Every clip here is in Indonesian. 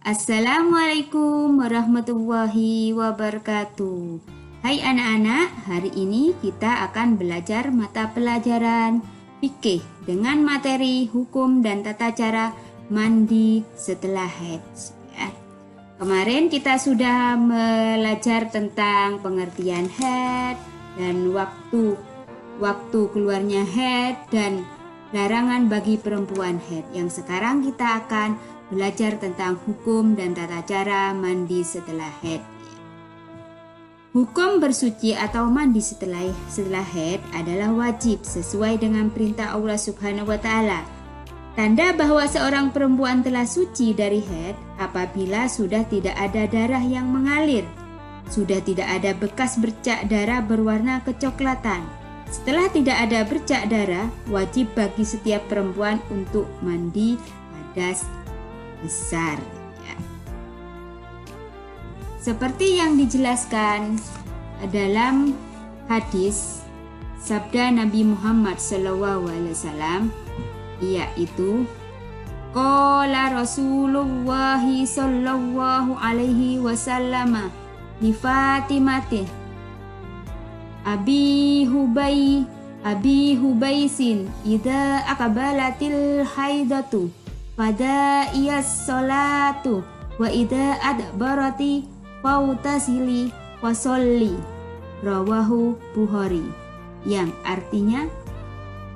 Assalamualaikum warahmatullahi wabarakatuh. Hai anak-anak, hari ini kita akan belajar mata pelajaran fikih dengan materi hukum dan tata cara mandi setelah haid. Kemarin kita sudah belajar tentang pengertian haid dan waktu keluarnya haid dan larangan bagi perempuan haid. Yang sekarang kita akan belajar tentang hukum dan tata cara mandi setelah haid. Hukum bersuci atau mandi setelah haid adalah wajib sesuai dengan perintah Allah Subhanahu wa taala. Tanda bahwa seorang perempuan telah suci dari haid apabila sudah tidak ada darah yang mengalir, sudah tidak ada bekas bercak darah berwarna kecoklatan. Setelah tidak ada bercak darah, wajib bagi setiap perempuan untuk mandi hadas besar. Seperti yang dijelaskan dalam hadis sabda Nabi Muhammad SAW, yaitu qala Rasulullah sallallahu alaihi wasallam li Fatimah Abi Hubaisin idza aqbalatil haidatu pada iyas salatu wa idza adbarati fautasili wasolli, rawahu Bukhari, yang artinya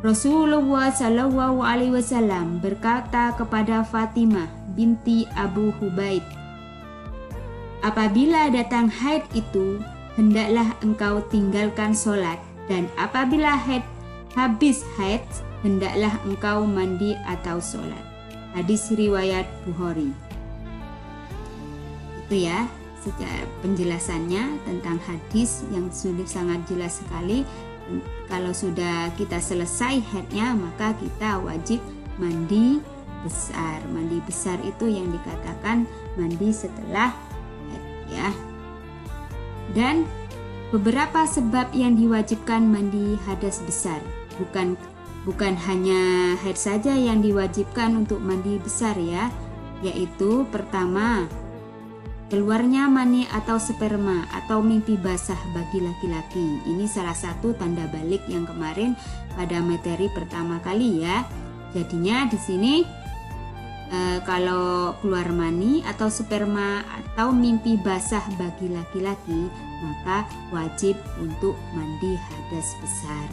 Rasulullah Shallallahu Alaihi Wasallam berkata kepada Fatimah binti Abu Hubaid, apabila datang haid itu hendaklah engkau tinggalkan sholat, dan apabila habis haid hendaklah engkau mandi atau sholat. Hadis riwayat Bukhari. Itu ya secara penjelasannya tentang hadis yang sudah sangat jelas sekali. Kalau sudah kita selesai haidnya, maka kita wajib mandi besar. Mandi besar itu yang dikatakan mandi setelah haid ya. Dan beberapa sebab yang diwajibkan mandi hadas besar. Bukan hanya haid saja yang diwajibkan untuk mandi besar ya, yaitu pertama, keluarnya mani atau sperma atau mimpi basah bagi laki-laki. Ini salah satu tanda balik yang kemarin pada materi pertama kali ya. Jadinya di sini kalau keluar mani atau sperma atau mimpi basah bagi laki-laki, maka wajib untuk mandi hadas besar.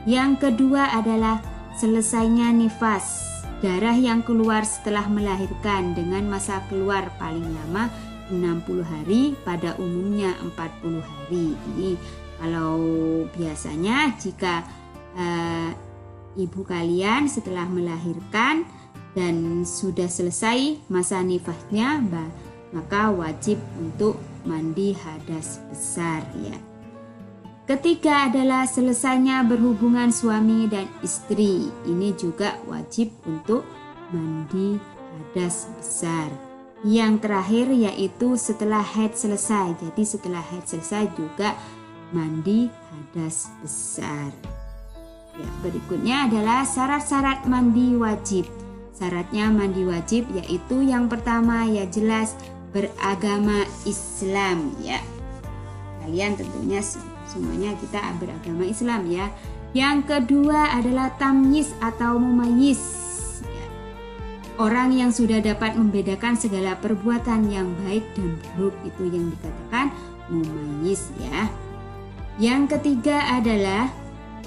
Yang kedua adalah selesainya nifas, darah yang keluar setelah melahirkan dengan masa keluar paling lama 60 hari, pada umumnya 40 hari. Ini kalau biasanya jika ibu kalian setelah melahirkan dan sudah selesai masa nifasnya, maka wajib untuk mandi hadas besar ya. Ketiga adalah selesainya berhubungan suami dan istri. Ini juga wajib untuk mandi hadas besar. Yang terakhir yaitu setelah haid selesai. Jadi setelah haid selesai juga mandi hadas besar. Ya, berikutnya adalah syarat-syarat mandi wajib. Syaratnya mandi wajib yaitu yang pertama ya jelas beragama Islam ya. Kalian tentunya semuanya kita beragama Islam ya. Yang kedua adalah tamyiz atau mumayyiz ya. Orang yang sudah dapat membedakan segala perbuatan yang baik dan buruk, itu yang dikatakan mumayyiz ya. Yang ketiga adalah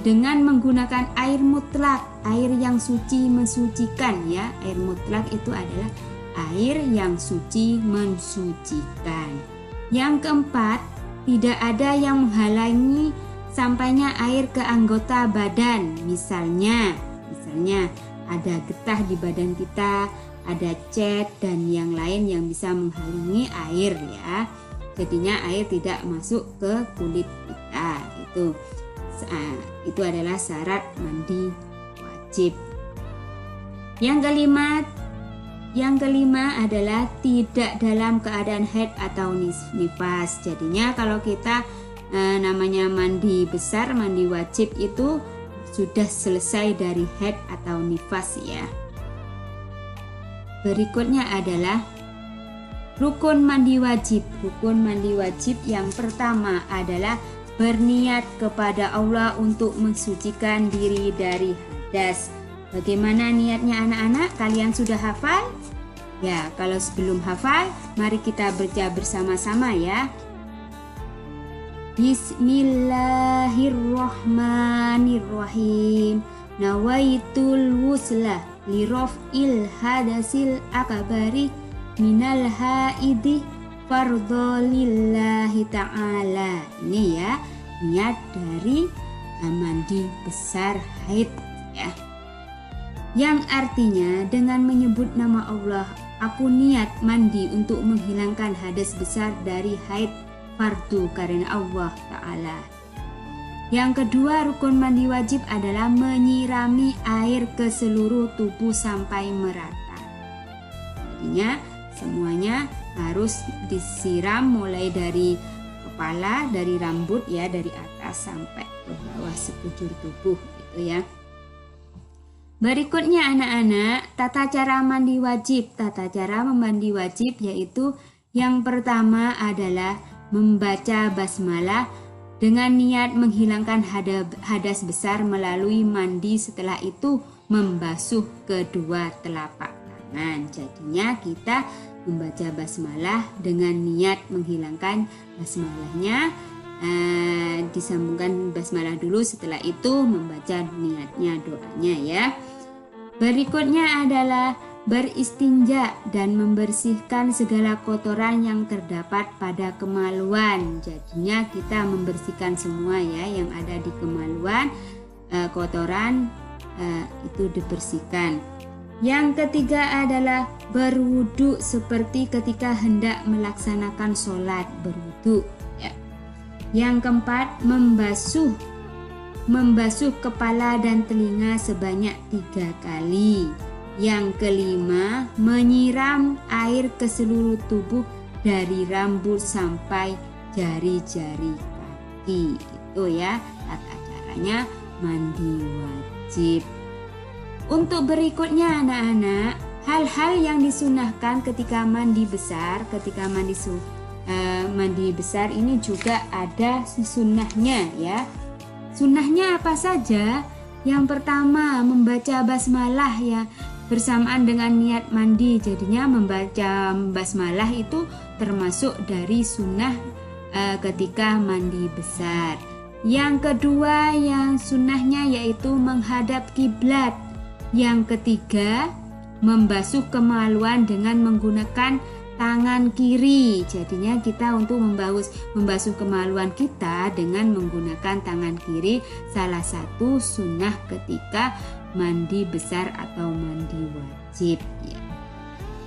dengan menggunakan air mutlak, air yang suci mensucikan ya. Air mutlak itu adalah air yang suci mensucikan. Yang keempat, tidak ada yang menghalangi sampainya air ke anggota badan. Misalnya ada getah di badan kita, ada cat dan yang lain yang bisa menghalangi air ya. Jadinya air tidak masuk ke kulit kita. Itu adalah syarat mandi wajib. Yang kelima adalah tidak dalam keadaan haid atau nifas. Jadinya kalau kita namanya mandi besar, mandi wajib itu sudah selesai dari haid atau nifas ya. Berikutnya adalah Rukun mandi wajib. Rukun mandi wajib yang pertama adalah berniat kepada Allah untuk mensucikan diri dari hadas. Bagaimana niatnya anak-anak? Kalian sudah hafal? Ya, kalau sebelum hafal, mari kita baca bersama-sama ya. Bismillahirrahmanirrahim. Nawaitul wusla liraf'il hadasil akbari minal haidi fardholillahi ta'ala. Ini ya, niat dari mandi besar haid ya. Yang artinya dengan menyebut nama Allah, aku niat mandi untuk menghilangkan hadas besar dari haid fardu karena Allah Ta'ala. Yang kedua, rukun mandi wajib adalah menyirami air ke seluruh tubuh sampai merata. Artinya semuanya harus disiram mulai dari kepala, dari rambut ya, dari atas sampai ke bawah sekujur tubuh gitu ya. Berikutnya anak-anak, tata cara mandi wajib. Tata cara memandi wajib yaitu yang pertama adalah membaca basmalah dengan niat menghilangkan hadas besar melalui mandi. Setelah itu membasuh kedua telapak tangan. Jadinya kita membaca basmalah dengan niat menghilangkan basmalahnya, disambungkan basmalah dulu, setelah itu membaca niatnya, doanya ya. Berikutnya adalah beristinja dan membersihkan segala kotoran yang terdapat pada kemaluan. Jadinya kita membersihkan semua ya yang ada di kemaluan, kotoran itu dibersihkan. Yang ketiga adalah berwudu seperti ketika hendak melaksanakan sholat, berwudu ya. Yang keempat, membasuh kepala dan telinga sebanyak 3 kali. Yang kelima, menyiram air ke seluruh tubuh dari rambut sampai jari-jari kaki. Itu ya tata caranya mandi wajib. Untuk berikutnya anak-anak, hal-hal yang disunahkan ketika mandi besar, mandi besar ini juga ada sunnahnya ya. Sunnahnya apa saja? Yang pertama, membaca basmalah ya bersamaan dengan niat mandi. Jadinya membaca basmalah itu termasuk dari sunnah ketika mandi besar. Yang kedua, yang sunnahnya yaitu menghadap kiblat. Yang ketiga, membasuh kemaluan dengan menggunakan tangan kiri. Jadinya kita untuk membasuh kemaluan kita dengan menggunakan tangan kiri, salah satu sunnah ketika mandi besar atau mandi wajib ya.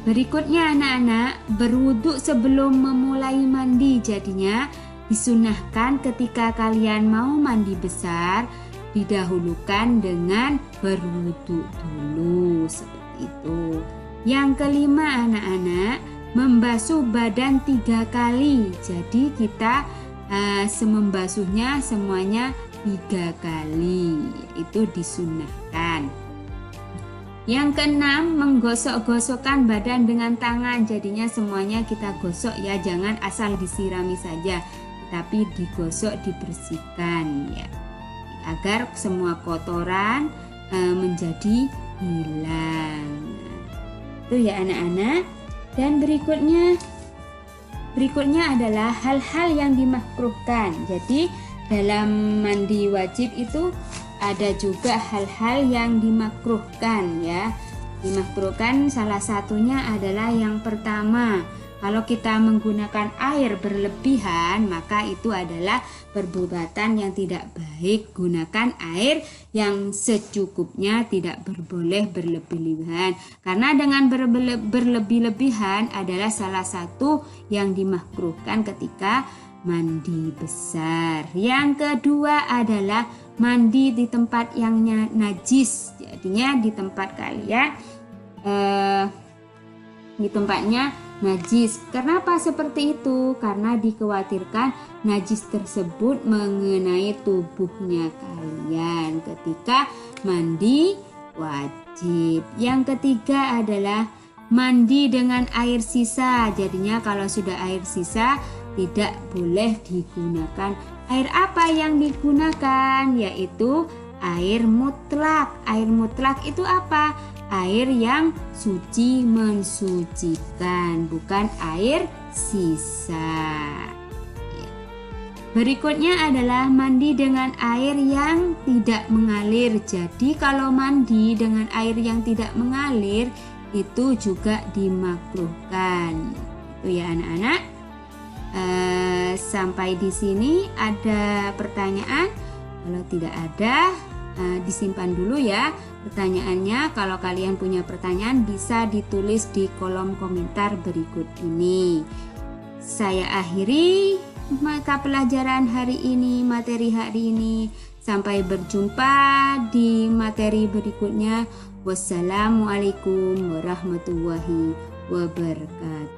Berikutnya anak-anak, berwudu sebelum memulai mandi. Jadinya disunahkan ketika kalian mau mandi besar, didahulukan dengan berwudu dulu seperti itu. Yang kelima anak-anak, membasuh badan 3 kali. Jadi kita membasuhnya semuanya 3 kali, itu disunahkan. Yang keenam, menggosok-gosokkan badan dengan tangan. Jadinya semuanya kita gosok ya, jangan asal disirami saja, tapi digosok, dibersihkan ya, agar semua kotoran menjadi hilang. Itu ya anak-anak. Dan berikutnya adalah hal-hal yang dimakruhkan. Jadi dalam mandi wajib itu ada juga hal-hal yang dimakruhkan ya. Dimakruhkan salah satunya adalah yang pertama, kalau kita menggunakan air berlebihan, maka itu adalah perbuatan yang tidak baik. Gunakan air yang secukupnya, tidak boleh berlebih-lebihan. Karena dengan berlebih-lebihan adalah salah satu yang dimakruhkan ketika mandi besar. Yang kedua adalah mandi di tempat yang najis. Jadinya di tempat kalian di tempatnya najis. Kenapa seperti itu? Karena dikhawatirkan najis tersebut mengenai tubuhnya kalian ketika mandi wajib. Yang ketiga adalah mandi dengan air sisa. Jadinya kalau sudah air sisa tidak boleh digunakan. Air apa yang digunakan? Yaitu air mutlak. Air mutlak itu apa? Air yang suci mensucikan, bukan air sisa. Berikutnya adalah mandi dengan air yang tidak mengalir. Jadi kalau mandi dengan air yang tidak mengalir itu juga dimakruhkan. Itu ya anak-anak. Sampai di sini ada pertanyaan? Kalau tidak ada, disimpan dulu ya pertanyaannya. Kalau kalian punya pertanyaan bisa ditulis di kolom komentar berikut ini. Saya akhiri mata pelajaran hari ini, materi hari ini. Sampai berjumpa di materi berikutnya. Wassalamualaikum warahmatullahi wabarakatuh.